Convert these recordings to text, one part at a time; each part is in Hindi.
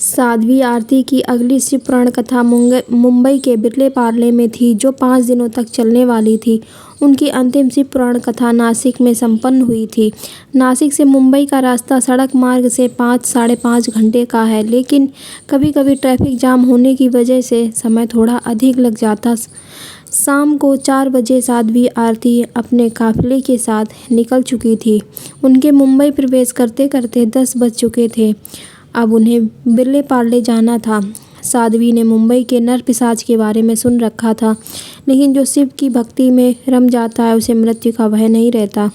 साध्वी आरती की अगली शिव पुराण कथा मुंबई के बिरले पार्ले में थी, जो 5 दिनों तक चलने वाली थी। उनकी अंतिम शिव पुराण कथा नासिक में संपन्न हुई थी। नासिक से मुंबई का रास्ता सड़क मार्ग से 5 साढ़े 5 घंटे का है, लेकिन कभी-कभी ट्रैफिक जाम होने की वजह से समय थोड़ा अधिक लग जाता। शाम को 4 बजे साध्वी आरती अपने काफिले के साथ निकल चुकी थी। उनके मुंबई प्रवेश करते-करते 10 बज चुके थे। अब उन्हें बिरले पार्ले जाना था। साध्वी ने मुंबई के नर-पिशाच के बारे में सुन रखा था, लेकिन जो शिव की भक्ति में रम जाता है, उसे मृत्यु का भय नहीं रहता।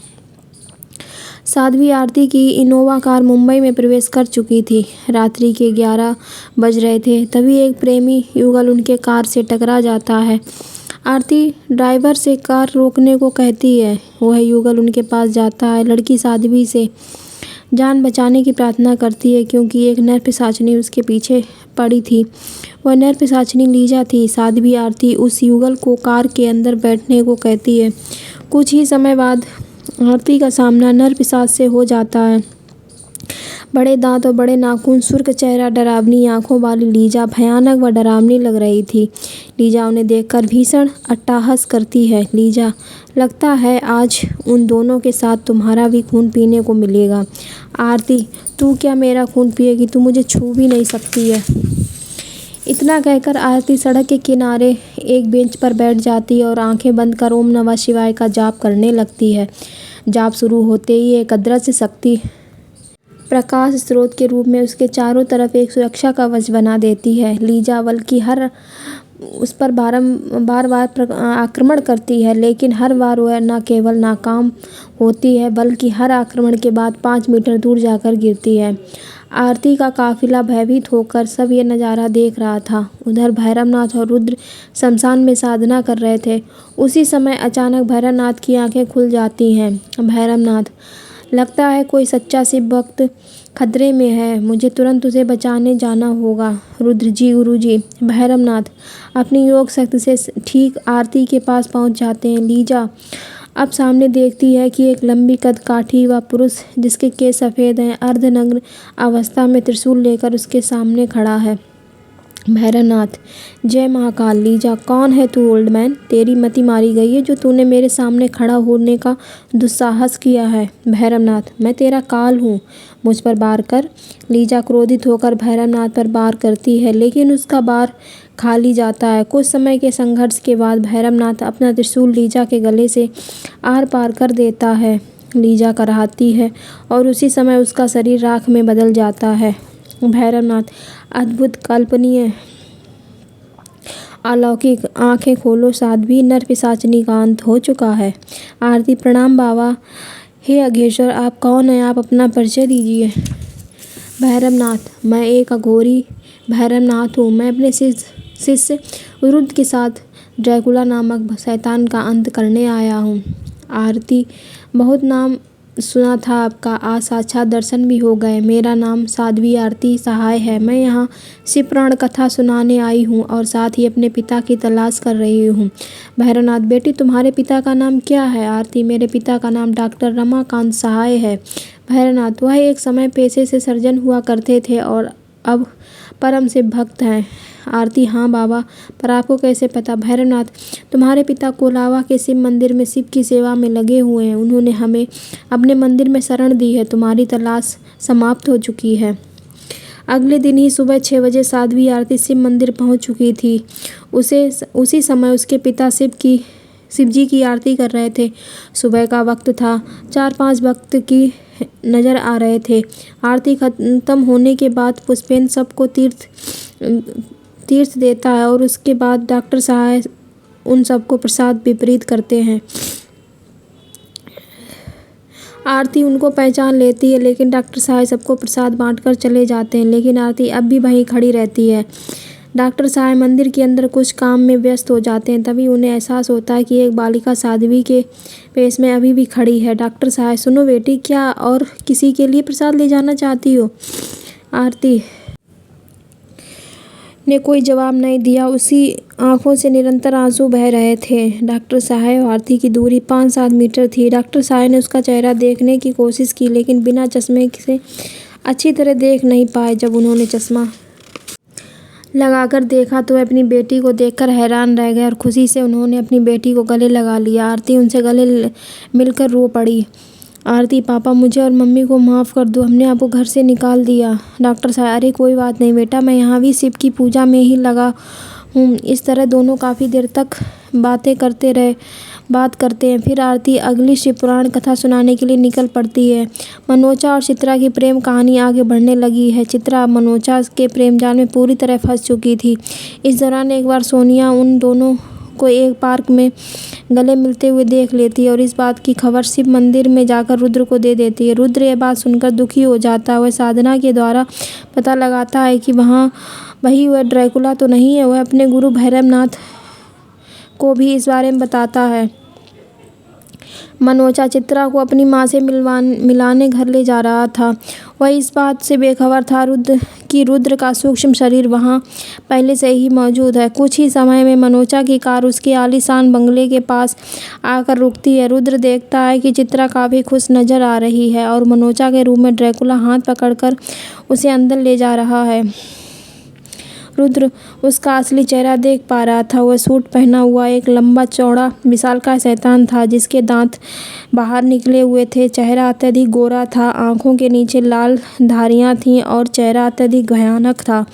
साध्वी आरती की इनोवा कार मुंबई में प्रवेश कर चुकी थी। रात्रि के 11 बज रहे थे, तभी एक प्रेमी युगल उनके कार से टकरा जाता है। आरती ड्राइवर से कार रोकने को कहती है। वह युगल उनके पास जाता है। लड़की साध्वी से जान बचाने की प्रार्थना करती है, क्योंकि एक नर-पिशाचनी उसके पीछे पड़ी थी। वह नर-पिशाचनी लीजा थी। साध्वी आरती उस युगल को कार के अंदर बैठने को कहती है। कुछ ही समय बाद आरती का सामना नर-पिशाच से हो जाता है। बड़े दांत और बड़े नाखून, सुर्ख चेहरा, डरावनी आंखों वाली लीजा भयानक व डरावनी लग रही थी। लीजा उन्हें देखकर भीषण अट्टहास करती है। लीजा, लगता है आज उन दोनों के साथ तुम्हारा भी खून पीने को मिलेगा। आरती, तू क्या मेरा खून पिएगी? तू मुझे छू भी नहीं सकती है। इतना कहकर आरती सड़क के किनारे एक बेंच पर बैठ जाती है और आंखें बंद कर ओम नमः शिवाय का जाप करने लगती है। जाप शुरू होते ही एक अदृश्य शक्ति प्रकाश स्रोत के रूप में उसके चारों तरफ एक सुरक्षा कवच बना देती है। लीजा बल्कि उस पर बार-बार आक्रमण करती है, लेकिन हर बार वह न केवल नाकाम होती है, बल्कि हर आक्रमण के बाद 5 मीटर दूर जाकर गिरती है। आरती का काफिला भयभीत होकर सब ये नज़ारा देख रहा था। उधर भैरवनाथ और रुद्र शमशान में साधना कर रहे थे। उसी समय अचानक भैरवनाथ की आंखें खुल जाती हैं। भैरवनाथ, लगता है कोई सच्चा शिव भक्त खतरे में है। मुझे तुरंत उसे बचाने जाना होगा। रुद्र जी, गुरुजी। भैरवनाथ अपनी योग शक्ति से ठीक आरती के पास पहुंच जाते हैं। लीजा अब सामने देखती है कि एक लंबी कद काठी व पुरुष, जिसके केस सफ़ेद हैं, अर्धनग्न अवस्था में त्रिशूल लेकर उसके सामने खड़ा है। भैरवनाथ, जय महाकाल। लीजा, कौन है तू ओल्ड मैन? तेरी मति मारी गई है जो तूने मेरे सामने खड़ा होने का दुस्साहस किया है। भैरवनाथ, मैं तेरा काल हूँ, मुझ पर वार कर। लीजा क्रोधित होकर भैरवनाथ पर वार करती है, लेकिन उसका वार खाली जाता है। कुछ समय के संघर्ष के बाद भैरवनाथ अपना त्रिशूल लीजा के गले से आर पार कर देता है। लीजा कराहती है और उसी समय उसका शरीर राख में बदल जाता है। भैरवनाथ, अद्भुत, कल्पनीय, अलौकिक। आंखें खोलो साध्वी, नर-पिशाचनी का अंत हो चुका है। आरती, प्रणाम बाबा। हे अघोषर, आप कौन हैं? आप अपना परिचय दीजिए। भैरवनाथ, मैं एक अघोरी भैरवनाथ हूँ। मैं अपने शिष्य रुद्र के साथ ड्रैकुला नामक शैतान का अंत करने आया हूँ। आरती, बहुत नाम सुना था आपका, आज साक्षात दर्शन भी हो गए। मेरा नाम साध्वी आरती सहाय है। मैं यहाँ शिव पुराण कथा सुनाने आई हूँ और साथ ही अपने पिता की तलाश कर रही हूँ। भैरवनाथ, बेटी तुम्हारे पिता का नाम क्या है? आरती, मेरे पिता का नाम डॉक्टर रमाकांत सहाय है। भैरवनाथ, वह एक समय पेशे से सर्जन हुआ करते थे और अब परम शिव भक्त हैं। आरती, हाँ बाबा, पर आपको कैसे पता? भैरवनाथ, तुम्हारे पिता कोलावा के शिव मंदिर में शिव की सेवा में लगे हुए हैं। उन्होंने हमें अपने मंदिर में शरण दी है। तुम्हारी तलाश समाप्त हो चुकी है। अगले दिन ही सुबह 6 बजे साध्वी आरती शिव मंदिर पहुंच चुकी थी। उसी समय उसके पिता शिव जी की आरती कर रहे थे। सुबह का वक्त था। 4-5 भक्त की नज़र आ रहे थे। आरती खत्म होने के बाद पुष्पेन सबको तीर्थ देता है और उसके बाद डॉक्टर सहाय उन सबको प्रसाद वितरित करते हैं। आरती उनको पहचान लेती है, लेकिन डॉक्टर सहाय सबको प्रसाद बांटकर चले जाते हैं, लेकिन आरती अब भी वहीं खड़ी रहती है। डॉक्टर सहाय मंदिर के अंदर कुछ काम में व्यस्त हो जाते हैं। तभी उन्हें एहसास होता है कि एक बालिका साध्वी के पेश में अभी भी खड़ी है। डॉक्टर सहाय, सुनो बेटी, क्या और किसी के लिए प्रसाद ले जाना चाहती हो? आरती ने कोई जवाब नहीं दिया। उसी आंखों से निरंतर आंसू बह रहे थे। डॉक्टर सहाय और आरती की दूरी 5-7 मीटर थी। डॉक्टर सहाय ने उसका चेहरा देखने की कोशिश की, लेकिन बिना चश्मे से अच्छी तरह देख नहीं पाए। जब उन्होंने चश्मा लगाकर देखा तो वह अपनी बेटी को देखकर हैरान रह गए और खुशी से उन्होंने अपनी बेटी को गले लगा लिया। आरती उनसे गले मिलकर रो पड़ी। आरती, पापा मुझे और मम्मी को माफ़ कर दो, हमने आपको घर से निकाल दिया। डॉक्टर साहब, अरे कोई बात नहीं बेटा, मैं यहाँ भी शिव की पूजा में ही लगा हूँ। इस तरह दोनों काफ़ी देर तक बात करते हैं। फिर आरती अगली शिव पुराण कथा सुनाने के लिए निकल पड़ती है। मनोचा और चित्रा की प्रेम कहानी आगे बढ़ने लगी है। चित्रा मनोचा के प्रेम जाल में पूरी तरह फंस चुकी थी। इस दौरान एक बार सोनिया उन दोनों को एक पार्क में गले मिलते हुए देख लेती है और इस बात की खबर शिव मंदिर में जाकर रुद्र को दे देती है। रुद्र यह बात सुनकर दुखी हो जाता है। वह साधना के द्वारा पता लगाता है कि वही वह ड्रैकुला तो नहीं है। वह अपने गुरु भैरवनाथ को भी इस बारे में बताता है। मनोचा चित्रा को अपनी माँ से मिलाने घर ले जा रहा था। वह इस बात से बेखबर था कि रुद्र का सूक्ष्म शरीर वहाँ पहले से ही मौजूद है। कुछ ही समय में मनोचा की कार उसके आलीशान बंगले के पास आकर रुकती है। रुद्र देखता है कि चित्रा काफ़ी खुश नजर आ रही है और मनोचा के रूम में ड्रैकुला हाथ पकड़कर उसे अंदर ले जा रहा है। रुद्र उसका असली चेहरा देख पा रहा था। वह सूट पहना हुआ एक लंबा चौड़ा विशालकाय शैतान था जिसके दांत बाहर निकले हुए थे। चेहरा अत्यधिक गोरा था, आंखों के नीचे लाल धारियां थीं और चेहरा अत्यधिक भयानक था।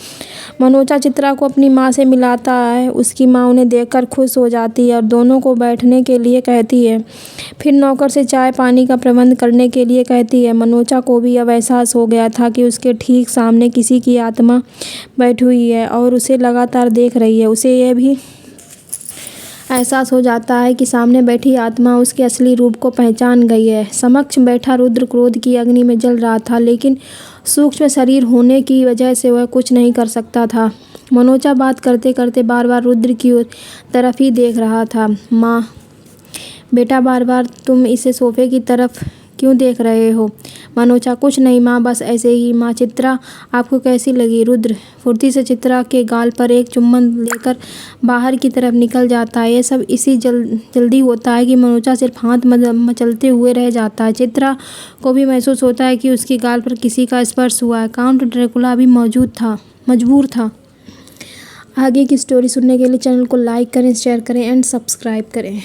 मनोचा चित्रा को अपनी माँ से मिलाता है। उसकी माँ उन्हें देखकर खुश हो जाती है और दोनों को बैठने के लिए कहती है। फिर नौकर से चाय पानी का प्रबंध करने के लिए कहती है। मनोचा को भी अब एहसास हो गया था कि उसके ठीक सामने किसी की आत्मा बैठी हुई है और उसे लगातार देख रही है। उसे यह भी एहसास हो जाता है कि सामने बैठी आत्मा उसके असली रूप को पहचान गई है। समक्ष बैठा रुद्र क्रोध की अग्नि में जल रहा था, लेकिन सूक्ष्म शरीर होने की वजह से वह कुछ नहीं कर सकता था। मनोचा बात करते करते बार बार रुद्र की तरफ ही देख रहा था। माँ, बेटा, बार बार तुम इसे सोफे की तरफ क्यों देख रहे हो? मनोचा, कुछ नहीं माँ, बस ऐसे ही। माँ, चित्रा आपको कैसी लगी? रुद्र फुर्ती से चित्रा के गाल पर एक चुम्बन लेकर बाहर की तरफ निकल जाता है। यह सब इसी जल्दी होता है कि मनोचा सिर्फ हाथ मचलते हुए रह जाता है। चित्रा को भी महसूस होता है कि उसकी गाल पर किसी का स्पर्श हुआ है। काउंट ड्रैकुला अभी मजबूर था। आगे की स्टोरी सुनने के लिए चैनल को लाइक करें, शेयर करें एंड सब्सक्राइब करें।